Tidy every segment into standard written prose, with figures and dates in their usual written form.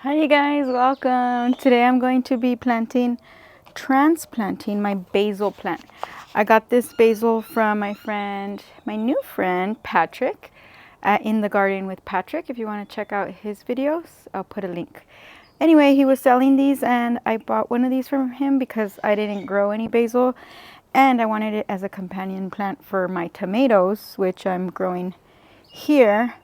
Hi you guys, welcome. Today I'm going to be transplanting my basil plant. I got this basil from my new friend Patrick at In the Garden with Patrick. If you want to check out his videos, I'll put a link. Anyway, he was selling these and I bought one of these from him because I didn't grow any basil and I wanted it as a companion plant for my tomatoes, which I'm growing here.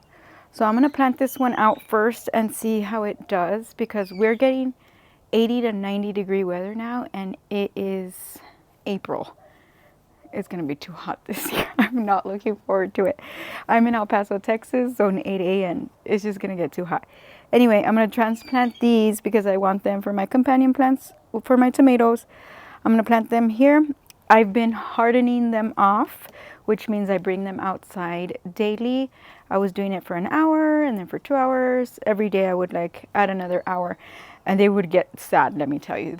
So I'm going to plant this one out first and see how it does because we're getting 80 to 90 degree weather now and it is April. It's going to be too hot this year. I'm not looking forward to it. I'm in El Paso, Texas, zone 8A, and it's just going to get too hot. Anyway, I'm going to transplant these because I want them for my companion plants, for my tomatoes. I'm going to plant them here. I've been hardening them off, which means I bring them outside daily. I was doing it for an hour and then for 2 hours. Every day I would like add another hour and they would get sad, let me tell you,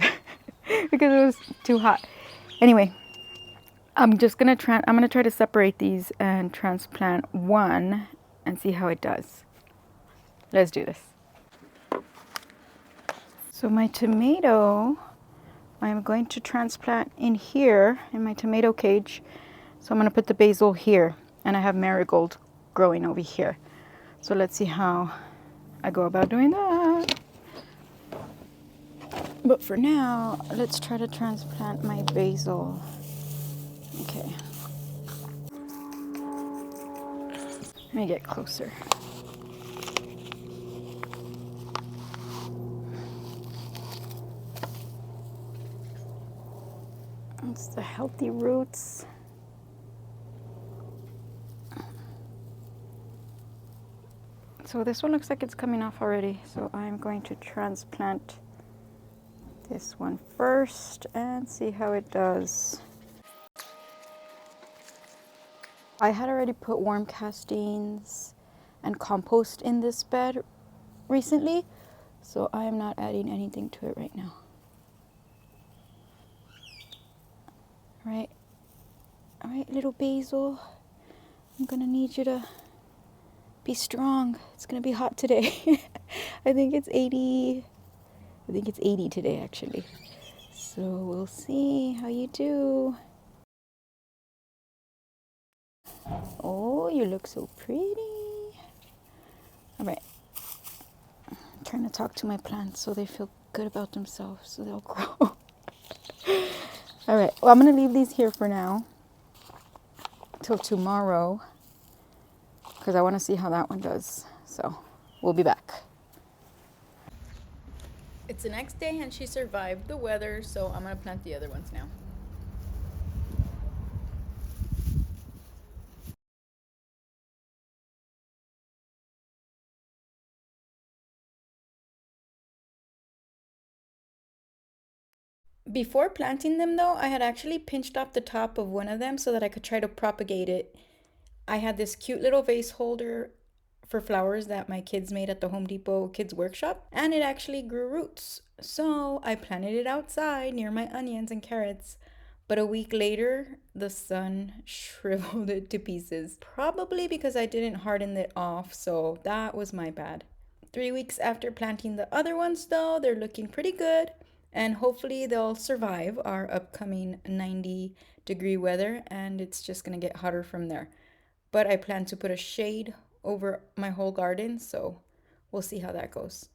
because it was too hot. Anyway, I'm gonna try to separate these and transplant one and see how it does. Let's do this. So my tomato, I'm going to transplant in here in my tomato cage. So I'm going to put the basil here and I have marigold growing over here. So let's see how I go about doing that. But for now, let's try to transplant my basil. Okay. Let me get closer. It's the healthy roots. So this one looks like it's coming off already. So I'm going to transplant this one first and see how it does. I had already put worm castings and compost in this bed recently, so I am not adding anything to it right now. All right, little basil, I'm gonna need you to be strong. It's gonna be hot today. I think it's 80 today actually. So we'll see how you do. Oh, you look so pretty. All right, I'm trying to talk to my plants so they feel good about themselves so they'll grow. All right, well, I'm gonna leave these here for now till tomorrow because I want to see how that one does. So we'll be back. It's the next day and she survived the weather, so I'm gonna plant the other ones now. Before planting them though, I had actually pinched off the top of one of them so that I could try to propagate it. I had this cute little vase holder for flowers that my kids made at the Home Depot Kids Workshop, and it actually grew roots. So I planted it outside near my onions and carrots. But a week later, the sun shriveled it to pieces. Probably because I didn't harden it off, so that was my bad. 3 weeks after planting the other ones though, they're looking pretty good. And hopefully they'll survive our upcoming 90-degree weather and it's just gonna get hotter from there. But I plan to put a shade over my whole garden, so we'll see how that goes.